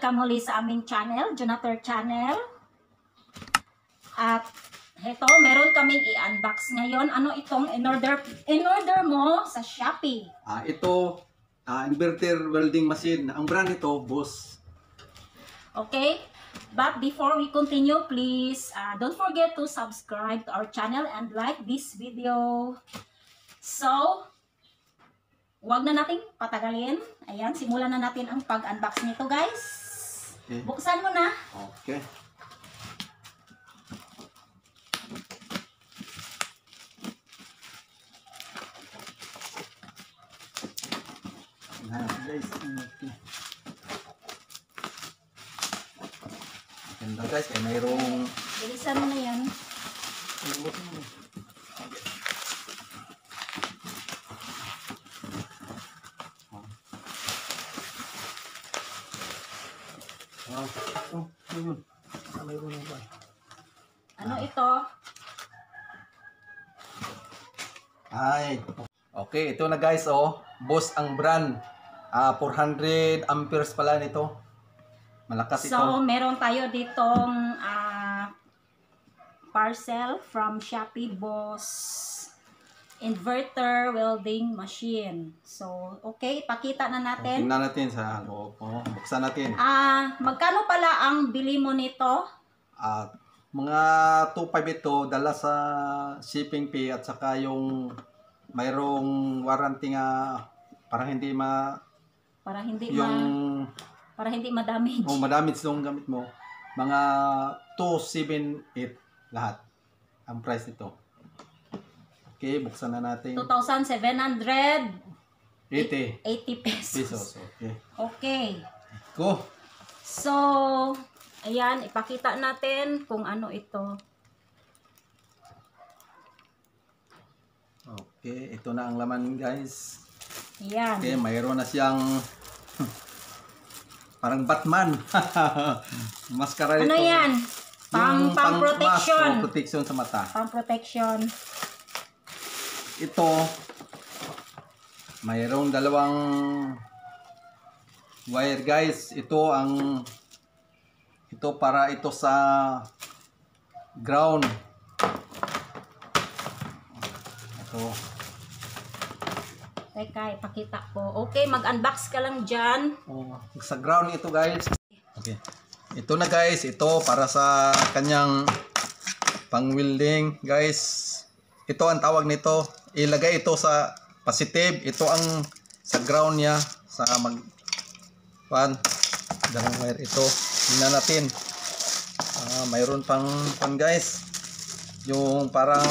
welcome muli sa aming channel, Jonator Channel. At heto, meron kaming i-unbox ngayon. Ano itong in-order mo sa Shopee? Ito, inverter welding machine. Ang brand nito, Boss. Okay? But before we continue, please don't forget to subscribe to our channel and like this video. So, huwag na nating patagalin. Ayan, simulan na natin ang pag-unbox nito, guys. Okay. Buksan mo na. Okay. Guys, okay. Ganda guys, mayroong Bilisan mo na yan. Ano ito? Okay, ito na guys, Boss ang brand. 400 amperes pala nito. Malakas ito. So, meron tayo ditong parcel from Shopee, Boss inverter welding machine. So, okay, ipakita na natin. Tingnan natin sa loob. Buksan natin. Magkano pala ang bili mo nito? Mga 2.5 ito, dala sa shipping fee at saka yung mayroong warranty nga para hindi ma-damage. Madamage yung gamit mo. Mga 278 lahat ang price nito. Okay, buksan na natin. 2,780 pesos. Okay. Okay. Go. So, ayan, ipakita natin kung ano ito. Okay, ito na ang laman guys. Ayan. Okay, mayroon na siyang parang Batman. Maskara Ano ito. yan? Pang-protection. Protection sa mata. Pang-protection. Ito, mayroong dalawang wire guys. Ito para ito sa ground. Ito. Teka, ipakita ko. Okay, mag-unbox ka lang dyan. Sa ground ito guys. Okay. Ito na guys. Ito para sa kanyang pang-welding guys. Ito ang tawag nito. Ilagay ito sa positive. Ito ang sa ground niya. Sa dalawang wire ito. Tingnan natin. Mayroon pang guys. Yung parang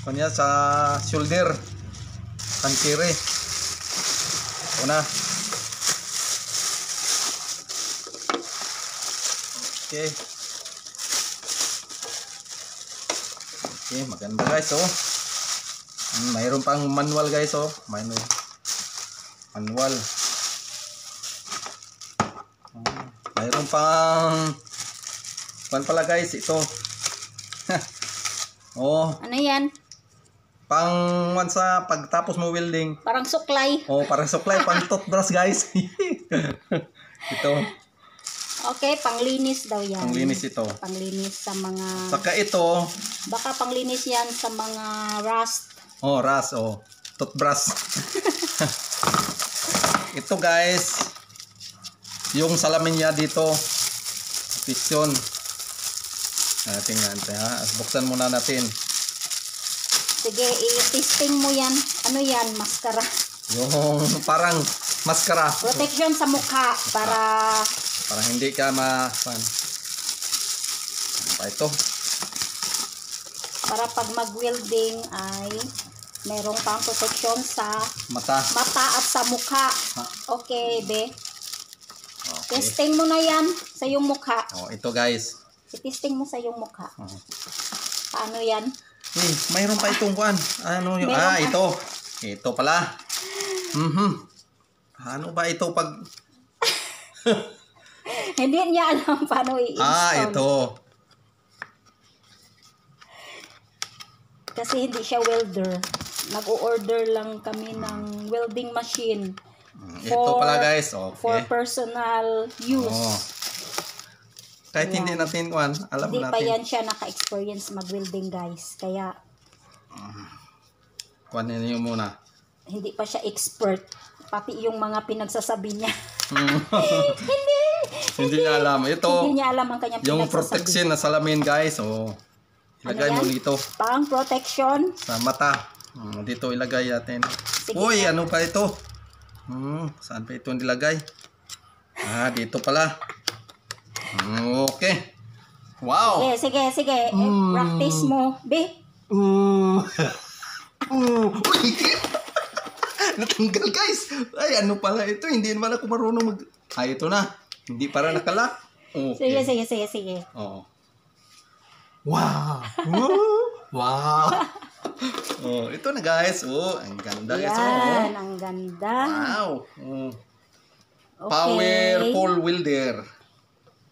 kanya sa shoulder. Kankire. Ito na. Okay. Okay, maganda guys, mayroon pang manual guys, manual. Mayroon pang pala guys, ito. Ano yan? Pang sa pagtapos mo welding. Parang suklay. Parang suklay, pang toothbrush guys. Ito. Okay, panglinis daw yan. Panglinis ito. Panglinis sa mga... Saka ito. Baka panglinis yan sa mga rust. Rust, toothbrush. Ito guys. Yung salamin niya dito. Piston. Tingnan natin ha. Buksan muna natin. Sige, i-testing mo yan. Ano yan? Maskara. Yung parang maskara. Protection sa mukha para hindi ka Ano pa ito? Para pag mag-welding ay merong pang protection sa mata at sa mukha. Okay, be. Okay. Testing mo na yan sa iyong mukha. Ito guys. I-testing mo sa iyong mukha. Paano yan? Mayroon pa itong kuan. Ano yung ito. Ito pala. Ano ba ito pag Hindi niya alam paano i-install. Ito. Kasi hindi siya welder. Nag-o-order lang kami ng welding machine. Ito pala guys, For okay. personal use. Oh. Kahit Ayan. hindi natin alam Hindi natin. pa yan siya naka-experience mag-welding guys. Kaya Kuhanin niyo muna. hindi pa siya expert. Pati yung mga pinagsasabi niya. Hindi niya alam. Ito, Hindi niya alam ang kanyang yung pinagsasabi. protection na salamin guys. Ilagay mo yan? dito Pang protection. sa mata. Dito ilagay natin. Sige. Uy, ano pa ito? Saan pa ito nilagay? Dito pala. Okay. Wow. Sige. Practice mo. Be. Uy! Natanggal guys. Ay, ano pala ito? Hindi naman ako marunong ito na. Hindi para nakalak. Okay. Sige. Oo. Wow. Wow. Ito na guys. Ang ganda guys. Yan, ang ganda. Wow. Okay. Powerful welder.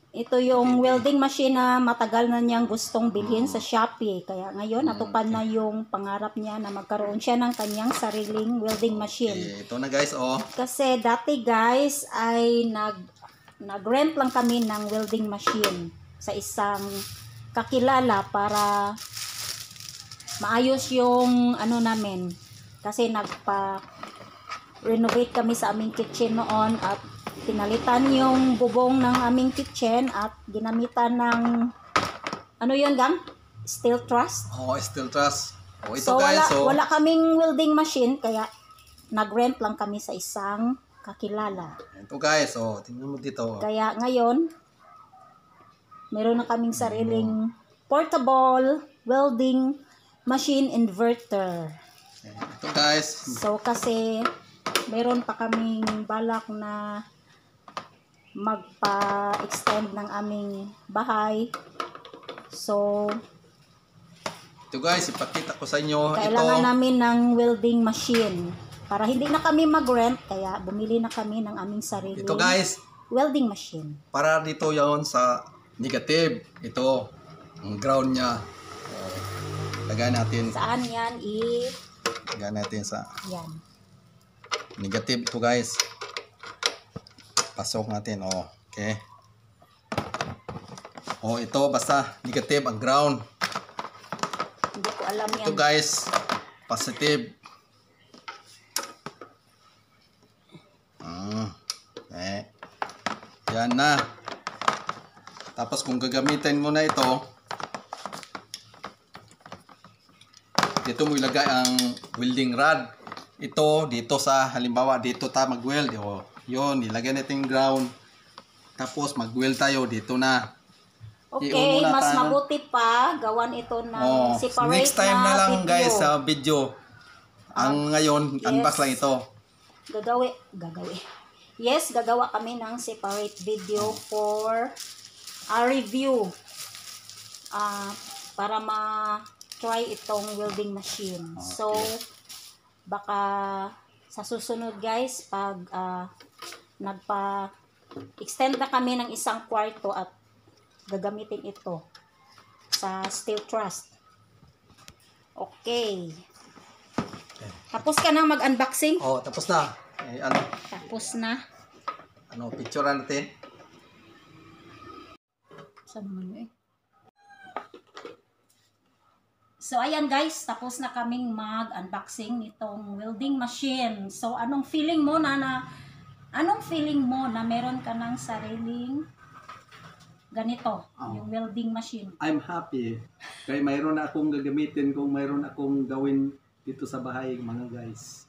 Ito yung welding machine na matagal na niyang gustong bilhin sa Shopee. Kaya ngayon, natupad na yung pangarap niya na magkaroon siya ng kanyang sariling welding machine. Ito na guys. Kasi dati guys ay nag-rent lang kami ng welding machine sa isang kakilala para maayos yung namin. Kasi nagpa-renovate kami sa aming kitchen noon at pinalitan yung bubong ng aming kitchen at ginamitan ng yun gang? Steel truss. Steel truss. Ito So guys. wala kaming welding machine kaya nag-rent lang kami sa isang kakilala. Ito guys. Tingnan mo dito. Kaya ngayon, meron na kaming sariling portable welding machine inverter. Ito guys. So kasi meron pa kaming balak na magpa-extend ng aming bahay. So Ito guys, ipakita ko sa inyo. kailangan namin ng welding machine para hindi na kami mag-rent, kaya bumili na kami ng aming sariling Ito guys, welding machine. para dito yon sa negative. Ito, ang ground niya. Lagay natin. Saan yan? Lagay natin sa Yan. negative ito guys. Pasok natin. Okay. Ito basta negative ang ground. Hindi ko alam yan. Ito guys, positive. Yan na. Tapos kung gagamitin mo na ito, dito mo ilagay ang welding rod. Ito dito sa halimbawa dito ta mag-weld. Yun, ilagay natin yung ground. Tapos mag-weld tayo dito na. Okay, mas mabuti pa gawan ito ng separate next time na lang video. guys sa video. Ang ngayon, yes. unbox lang ito. Gagawi. Yes, gagawa kami ng separate video for a review. Para ma-try itong welding machine. Okay. So, baka sa susunod guys, pag nagpa-extend na kami ng isang kwarto at gagamitin ito sa steel truss. Okay. Tapos ka na mag-unboxing? Tapos na. Tapos na. Picture natin. Saan naman So, ayan guys, tapos na kaming mag-unboxing nitong welding machine. So, anong feeling mo na meron ka ng sariling ganito, yung welding machine? I'm happy. Kaya mayroon na akong gagamitin kung mayroon akong gawin dito sa bahay, mga guys.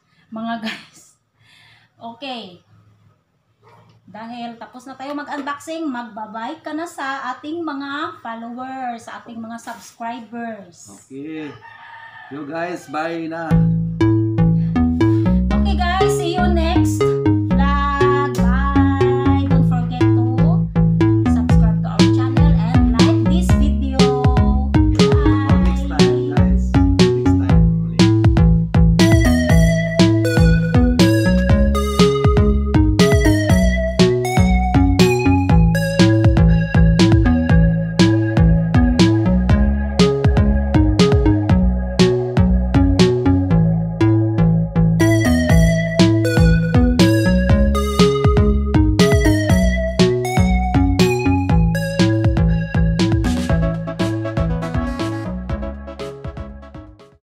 Okay. Dahil tapos na tayo mag-unboxing, magbabay ka na sa ating mga followers, sa ating mga subscribers. Okay. You guys, bye na. Okay guys, see you